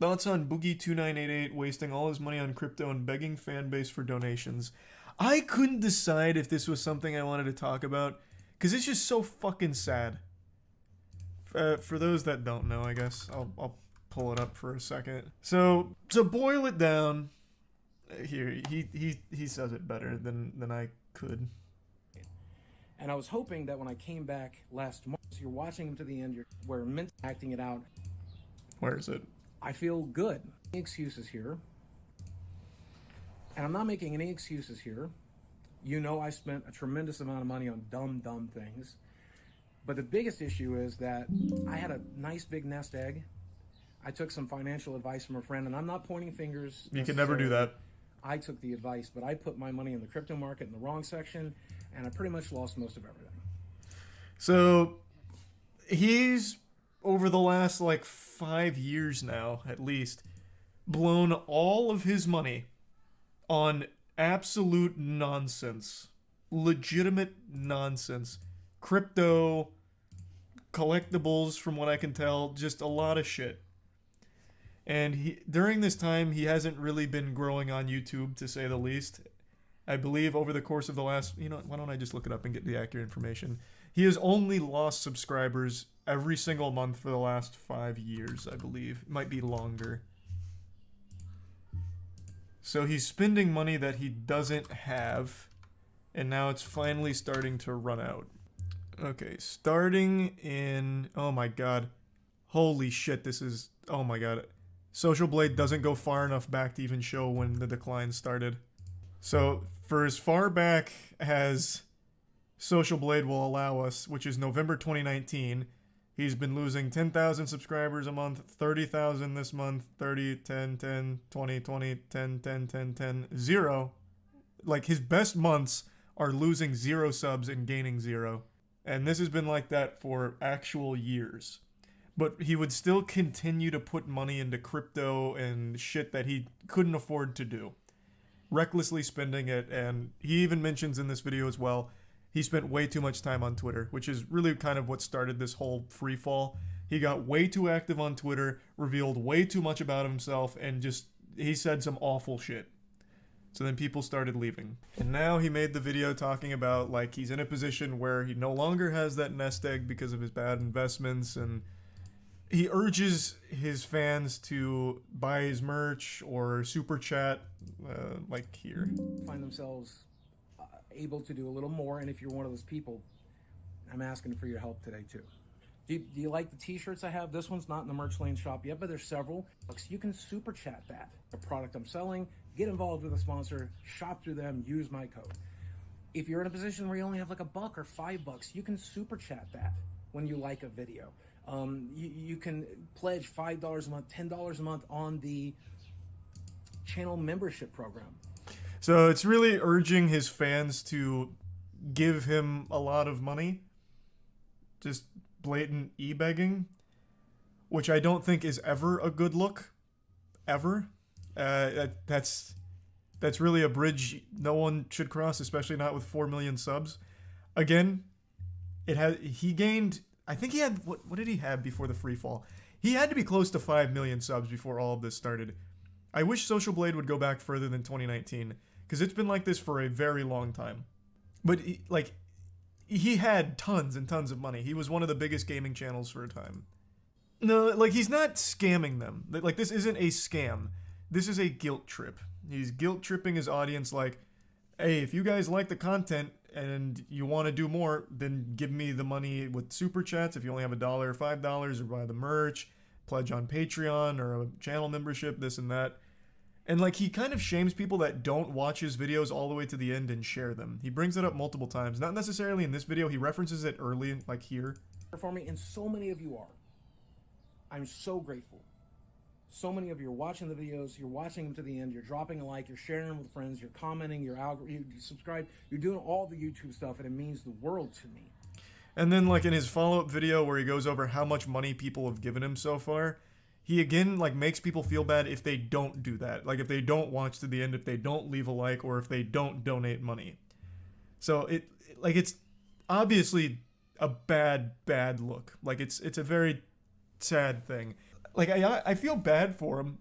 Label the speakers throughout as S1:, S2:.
S1: Thoughts on Boogie2988 wasting all his money on crypto and begging fan base for donations. I couldn't decide if this was something I wanted to talk about, because it's just so fucking sad. For those that don't know, I guess, I'll pull it up for a second. So to boil it down, here, he says it better than I could.
S2: And I was hoping that when I came back last month, you're watching him to the end, we're mentally acting it out.
S1: Where is it?
S2: I feel good. Any excuses here. And I'm not making any excuses here. You know I spent a tremendous amount of money on dumb things. But the biggest issue is that I had a nice big nest egg. I took some financial advice from a friend, and I'm not pointing fingers.
S1: You can never do that.
S2: I took the advice, but I put my money in the crypto market in the wrong section, and I pretty much lost most of everything.
S1: So he's, over the last like 5 years now, at least, blown all of his money on absolute nonsense. Legitimate nonsense. Crypto, collectibles, from what I can tell, just a lot of shit. And during this time, he hasn't really been growing on YouTube, to say the least. I believe over the course of the last, why don't I just look it up and get the accurate information? He has only lost subscribers every single month for the last 5 years, I believe. It might be longer. So he's spending money that he doesn't have, and now it's finally starting to run out. Okay, starting in, oh my god. Holy shit, this is, oh my god. Social Blade doesn't go far enough back to even show when the decline started. So, for as far back as Social Blade will allow us, which is November 2019, he's been losing 10,000 subscribers a month, 30,000 this month, 30, 10, 10, 20, 20, 10, 10, 10, 10, 0. Like, his best months are losing 0 subs and gaining 0. And this has been like that for actual years. But he would still continue to put money into crypto and shit that he couldn't afford to do. Recklessly spending it, and he even mentions in this video as well, he spent way too much time on Twitter, which is really kind of what started this whole free fall. He got way too active on Twitter, revealed way too much about himself, and he said some awful shit. So then people started leaving. And now he made the video talking about, like, he's in a position where he no longer has that nest egg because of his bad investments, and he urges his fans to buy his merch or super chat, like here.
S2: Find themselves able to do a little more, and if you're one of those people, I'm asking for your help today too. Do you like the t-shirts I have? This one's not in the merch lane shop yet, but there's several. You can super chat that. The product I'm selling, get involved with a sponsor, shop through them, use my code. If you're in a position where you only have like $1 or $5, you can super chat that when you like a video. You can pledge $5 a month, $10 a month on the channel membership program.
S1: So it's really urging his fans to give him a lot of money. Just blatant e-begging, which I don't think is ever a good look. Ever. That's really a bridge no one should cross, especially not with 4 million subs. Again, he gained, I think he had, what did he have before the free fall? He had to be close to 5 million subs before all of this started. I wish Social Blade would go back further than 2019, because it's been like this for a very long time. But, he had tons and tons of money. He was one of the biggest gaming channels for a time. No, like, he's not scamming them. Like, this isn't a scam. This is a guilt trip. He's guilt tripping his audience like, hey, if you guys like the content and you want to do more, then give me the money with super chats. If you only have $1 or $5, or buy the merch, pledge on Patreon or a channel membership, this and that. And like, he kind of shames people that don't watch his videos all the way to the end and share them. He brings it up multiple times, not necessarily in this video. He references it early, like here.
S2: For me, and so many of you are. I'm so grateful. So many of you are watching the videos, you're watching them to the end, you're dropping a like, you're sharing them with friends, you're commenting, you subscribe, you're doing all the YouTube stuff, and it means the world to me.
S1: And then like in his follow-up video where he goes over how much money people have given him so far, he again like makes people feel bad if they don't do that. Like if they don't watch to the end, if they don't leave a like, or if they don't donate money. So it's obviously a bad look. Like it's a very sad thing. like, I feel bad for him,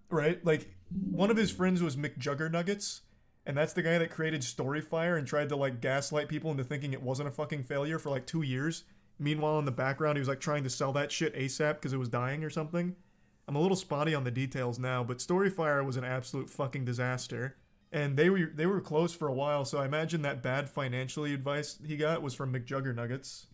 S1: right? Like, one of his friends was McJuggernuggets, and that's the guy that created Storyfire and tried to, like, gaslight people into thinking it wasn't a fucking failure for, like, 2 years. Meanwhile, in the background, he was, like, trying to sell that shit ASAP because it was dying or something. I'm a little spotty on the details now, but Storyfire was an absolute fucking disaster. And they were close for a while, so I imagine that bad financially advice he got was from McJuggernuggets.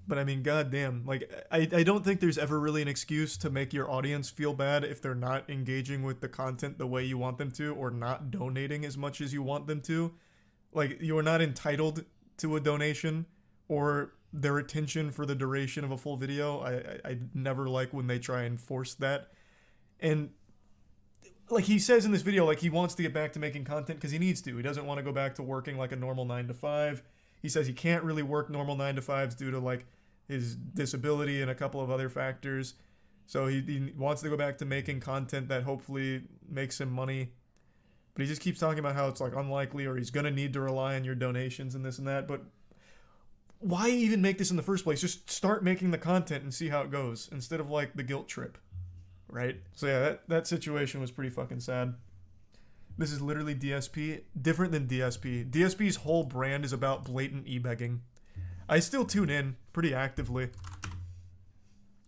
S1: But I mean, goddamn, like, I don't think there's ever really an excuse to make your audience feel bad if they're not engaging with the content the way you want them to, or not donating as much as you want them to. Like, you are not entitled to a donation or their attention for the duration of a full video. I never like when they try and force that. And like he says in this video, like, he wants to get back to making content because he needs to. He doesn't want to go back to working like a normal 9 to 5. He says he can't really work normal 9 to 5s due to like his disability and a couple of other factors. So he wants to go back to making content that hopefully makes him money. But he just keeps talking about how it's like unlikely, or he's going to need to rely on your donations and this and that. But why even make this in the first place? Just start making the content and see how it goes instead of like the guilt trip. Right? So yeah, that situation was pretty fucking sad. This is literally DSP. Different than DSP. DSP's whole brand is about blatant e-begging. I still tune in pretty actively.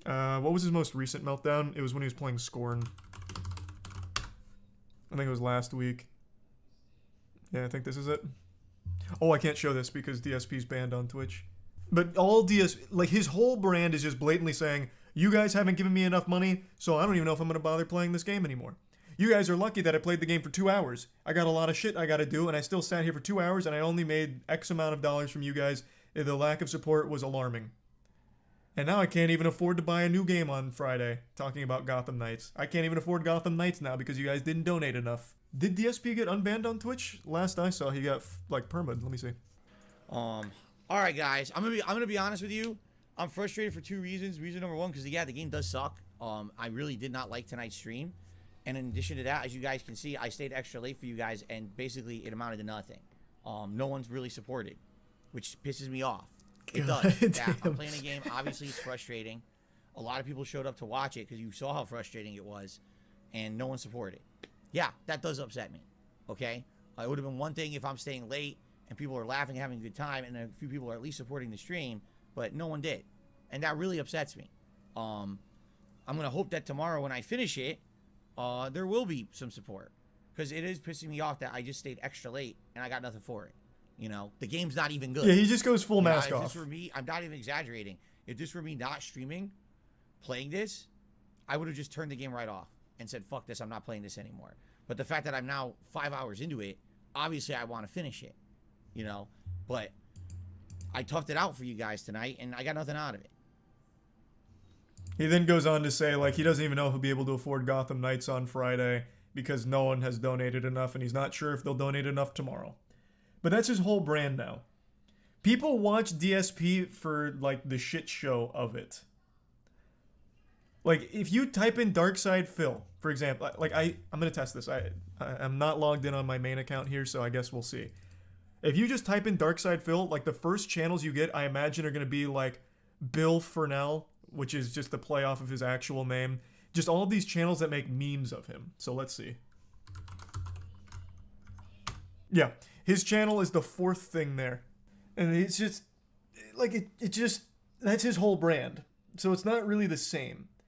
S1: What was his most recent meltdown? It was when he was playing Scorn. I think it was last week. Yeah, I think this is it. Oh, I can't show this because DSP's banned on Twitch. But all like, his whole brand is just blatantly saying, you guys haven't given me enough money, so I don't even know if I'm going to bother playing this game anymore. You guys are lucky that I played the game for 2 hours. I got a lot of shit I got to do, and I still sat here for 2 hours, and I only made X amount of dollars from you guys. The lack of support was alarming. And now I can't even afford to buy a new game on Friday, talking about Gotham Knights. I can't even afford Gotham Knights now because you guys didn't donate enough. Did DSP get unbanned on Twitch? Last I saw, he got, like, perma'd. Let me see.
S3: All right, guys. I'm gonna be honest with you. I'm frustrated for 2 reasons. Reason number one, because yeah, the game does suck. I really did not like tonight's stream. And in addition to that, as you guys can see, I stayed extra late for you guys, and basically it amounted to nothing. No one's really supported, which pisses me off. It does. Yeah, I'm playing a game. Obviously, it's frustrating. A lot of people showed up to watch it because you saw how frustrating it was, and no one supported. Yeah, that does upset me. Okay? It would have been one thing if I'm staying late and people are laughing, having a good time, and a few people are at least supporting the stream, but no one did. And that really upsets me. I'm going to hope that tomorrow when I finish it, there will be some support. Because it is pissing me off that I just stayed extra late and I got nothing for it. You know, the game's not even good.
S1: Yeah, he just goes full mask
S3: if
S1: off.
S3: This were me, I'm not even exaggerating. If this were me not streaming, playing this, I would have just turned the game right off and said, fuck this, I'm not playing this anymore. But the fact that I'm now 5 hours into it, obviously I want to finish it. You know, but I toughed it out for you guys tonight and I got nothing out of it.
S1: He then goes on to say, like, he doesn't even know if he'll be able to afford Gotham Knights on Friday because no one has donated enough, and he's not sure if they'll donate enough tomorrow. But that's his whole brand now. People watch DSP for, like, the shit show of it. Like, if you type in Darkside Phil, for example, like, I'm going to test this. I'm not logged in on my main account here, so I guess we'll see. If you just type in Darkside Phil, like, the first channels you get, I imagine, are going to be, like, Bill Furnell, which is just the play off of his actual name. Just all of these channels that make memes of him. So let's see. Yeah, his channel is the fourth thing there. And it's just, like, it just, that's his whole brand. So it's not really the same.